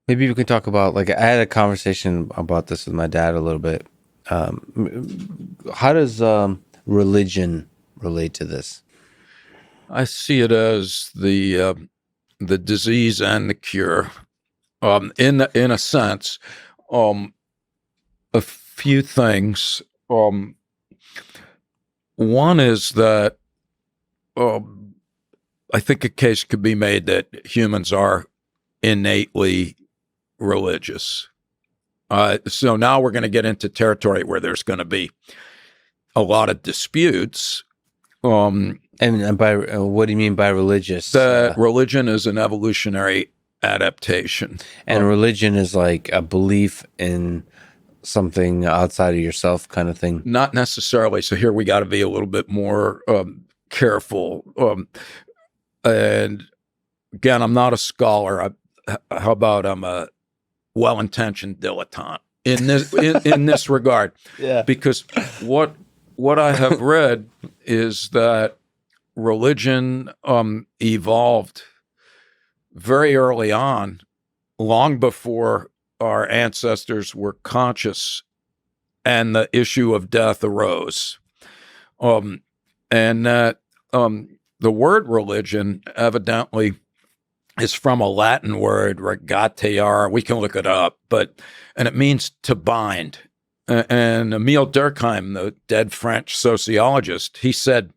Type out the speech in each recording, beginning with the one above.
Maybe we can talk about, like, I had a conversation about this with my dad a little bit. How does religion relate to this? I see it as the disease and the cure. In a sense, um, a few things. Um, One is that um, I think a case could be made that humans are innately religious. So now we're going to get into territory where there's going to be a lot of disputes. And by what do you mean by religious? That religion is an evolutionary adaptation. And religion is like a belief in something outside of yourself, kind of thing. Not necessarily. So here we got to be a little bit more careful. And again, I'm not a scholar. How about I'm a well-intentioned dilettante in this in this regard? Yeah. Because what I have read is that religion evolved very early on, long before our ancestors were conscious, and the issue of death arose. And that the word religion evidently is from a Latin word, regatear. We can look it up, and it means to bind. And Emile Durkheim, the dead French sociologist, he said,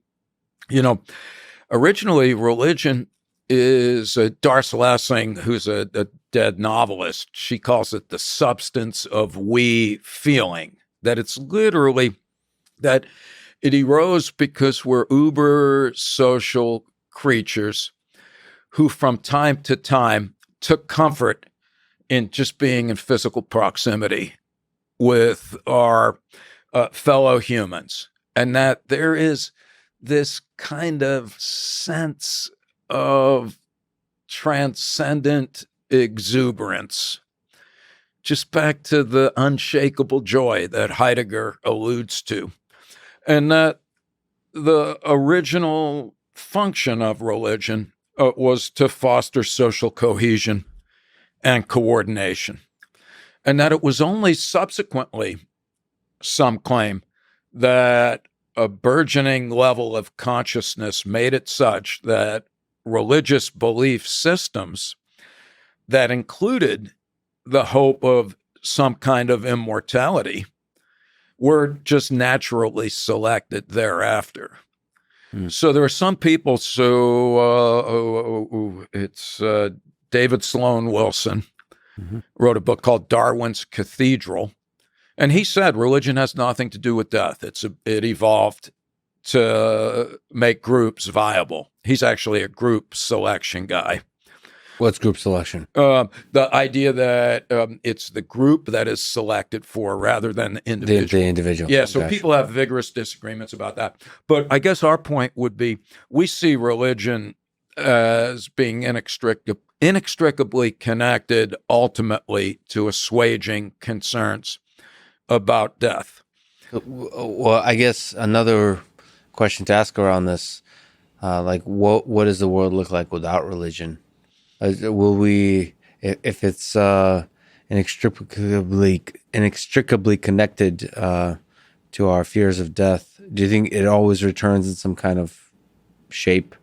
originally religion is Darce Lessing, who's a dead novelist. She calls it the substance of we feeling, that it's literally that it arose because we're uber social creatures who from time to time took comfort in just being in physical proximity with our fellow humans. And that there is this kind of sense of transcendent exuberance, just back to the unshakable joy that Heidegger alludes to. And that the original function of religion was to foster social cohesion and coordination. And that it was only subsequently, some claim, that a burgeoning level of consciousness made it such that religious belief systems that included the hope of some kind of immortality were just naturally selected thereafter. So there are some people, it's David Sloan Wilson, wrote a book called Darwin's Cathedral. And he said religion has nothing to do with death. It evolved to make groups viable. He's actually a group selection guy. What's group selection? The idea that it's the group that is selected for rather than the individual. The individual. Yeah, so people have vigorous disagreements about that. But I guess our point would be we see religion as being inextricably connected ultimately to assuaging concerns about death. Well, I guess another question to ask around this, like what does the world look like without religion? Will we, if it's inextricably connected to our fears of death, do you think it always returns in some kind of shape?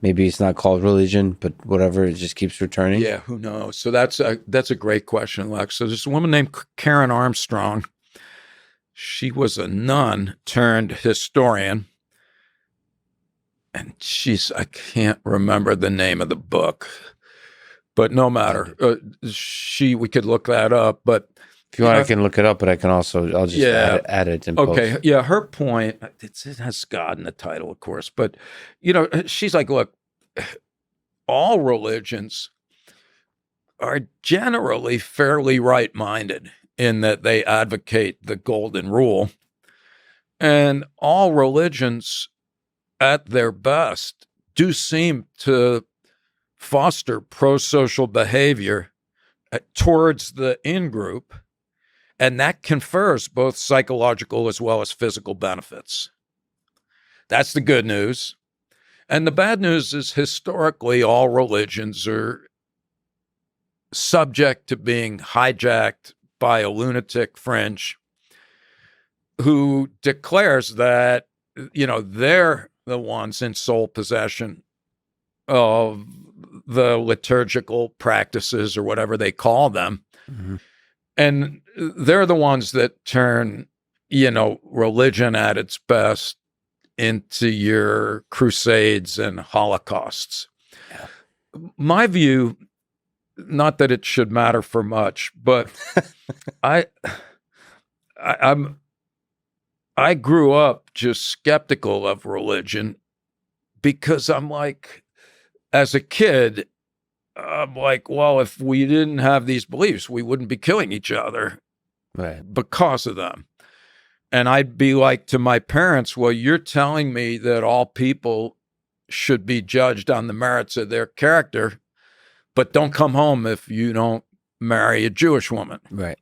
Maybe it's not called religion, but whatever, it just keeps returning. Yeah, who knows? So that's a great question, Lex. So there's a woman named Karen Armstrong. She was a nun turned historian. And I can't remember the name of the book, but no matter. We could look that up, but if you want, I can look it up, but I'll just add it in post. Okay. Yeah. Her point, it has God in the title, of course, but she's like, look, all religions are generally fairly right-minded in that they advocate the golden rule. And all religions at their best do seem to foster pro-social behavior towards the in-group, and that confers both psychological as well as physical benefits. That's the good news. And the bad news is historically all religions are subject to being hijacked by a lunatic fringe who declares that, they're the ones in sole possession of the liturgical practices or whatever they call them. Mm-hmm. And they're the ones that turn, religion at its best into your crusades and holocausts. Yeah. My view, not that it should matter for much, but I grew up just skeptical of religion because I'm like, as a kid, I'm like, well, if we didn't have these beliefs, we wouldn't be killing each other Right. because of them. And I'd be like to my parents, well, you're telling me that all people should be judged on the merits of their character, but don't come home if you don't marry a Jewish woman. Right.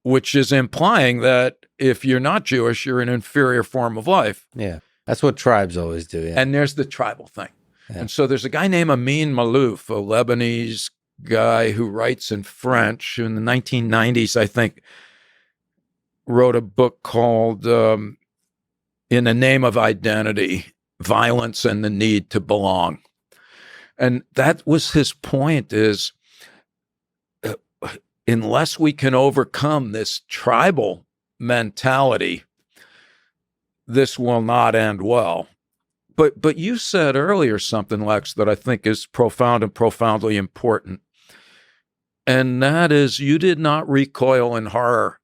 Which is implying that if you're not Jewish, you're an inferior form of life. Yeah. That's what tribes always do. Yeah. And there's the tribal thing. Yeah. And so there's a guy named Amin Malouf, a Lebanese guy who writes in French in the 1990s, I think, wrote a book called In the Name of Identity, Violence and the Need to Belong. And that was his point is, unless we can overcome this tribal mentality, this will not end well. But you said earlier something, Lex, that I think is profound and profoundly important. And that is, you did not recoil in horror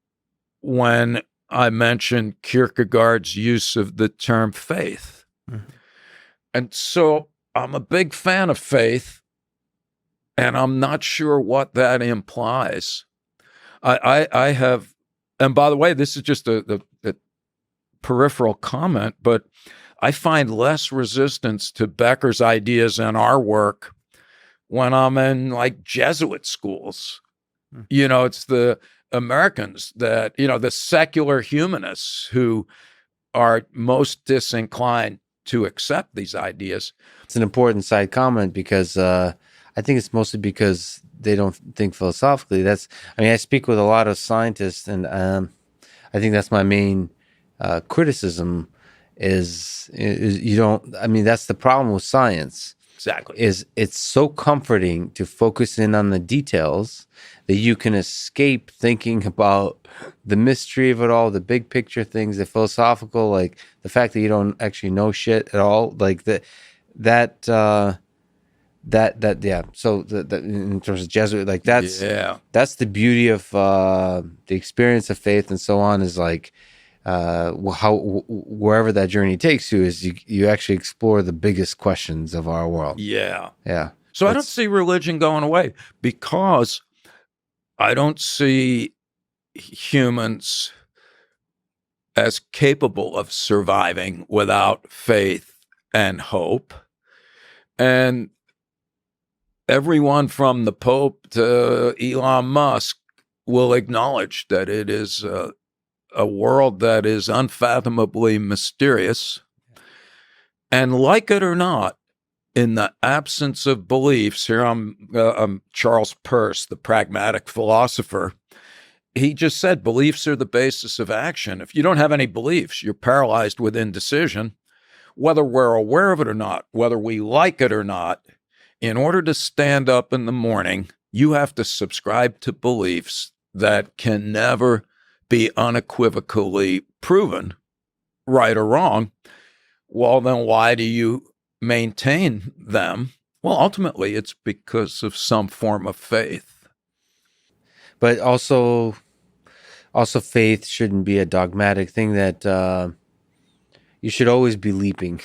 when I mentioned Kierkegaard's use of the term faith. Mm-hmm. And so I'm a big fan of faith, and I'm not sure what that implies. I have, and by the way, this is just a peripheral comment, but I find less resistance to Becker's ideas in our work when I'm in like Jesuit schools. It's the Americans that, the secular humanists who are most disinclined to accept these ideas. It's an important side comment because I think it's mostly because they don't think philosophically. I speak with a lot of scientists, and I think that's my main criticism is you don't, that's the problem with science. Exactly. Is it's so comforting to focus in on the details that you can escape thinking about the mystery of it all, the big picture things, the philosophical, like the fact that you don't actually know shit at all, like that yeah. So that in terms of Jesuit, like that's the beauty of the experience of faith and so on, is like wherever that journey takes you, is you actually explore the biggest questions of our world. Yeah. So I don't see religion going away because I don't see humans as capable of surviving without faith and hope. And everyone from the Pope to Elon Musk will acknowledge that it is a world that is unfathomably mysterious. And like it or not, in the absence of beliefs, here I'm Charles Peirce, the pragmatic philosopher. He just said beliefs are the basis of action. If you don't have any beliefs, you're paralyzed with indecision. Whether we're aware of it or not, whether we like it or not, in order to stand up in the morning, you have to subscribe to beliefs that can never be unequivocally proven, right or wrong. Well, then why do you maintain them? Well, ultimately, it's because of some form of faith. But also faith shouldn't be a dogmatic thing that you should always be leaping.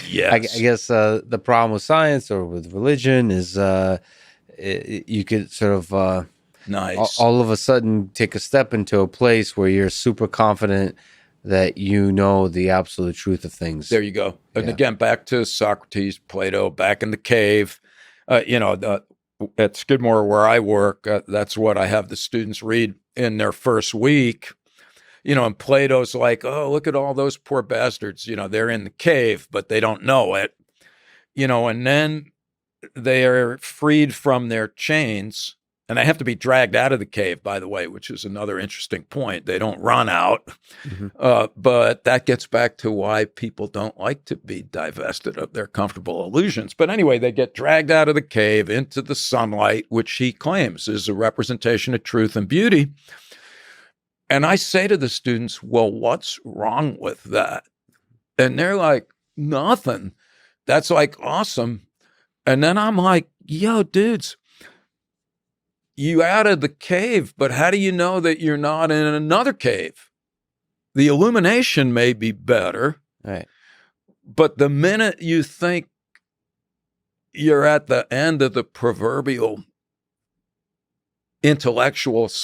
Yes. I guess the problem with science or with religion is you could sort of nice. all of a sudden take a step into a place where you're super confident that you know the absolute truth of things. There you go. And again, back to Socrates, Plato, back in the cave. At Skidmore, where I work, that's what I have the students read in their first week. And Plato's like, oh, look at all those poor bastards. They're in the cave, but they don't know it. And then they are freed from their chains And they have to be dragged out of the cave, by the way, which is another interesting point. They don't run out. But that gets back to why people don't like to be divested of their comfortable illusions. But anyway, they get dragged out of the cave into the sunlight, which he claims is a representation of truth and beauty. And I say to the students, well, what's wrong with that? And they're like, nothing. That's like awesome. And then I'm like, yo, dudes, you out of the cave, but how do you know that you're not in another cave? The illumination may be better, Right. but the minute you think you're at the end of the proverbial intellectual /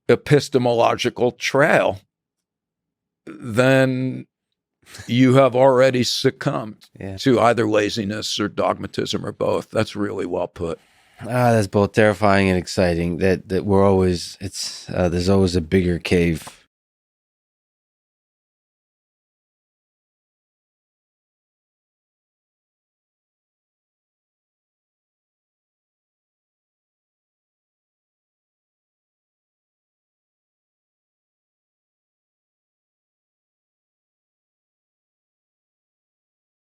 epistemological trail, then you have already succumbed to either laziness or dogmatism or both. That's really well put. That's both terrifying and exciting. That we're always there's always a bigger cave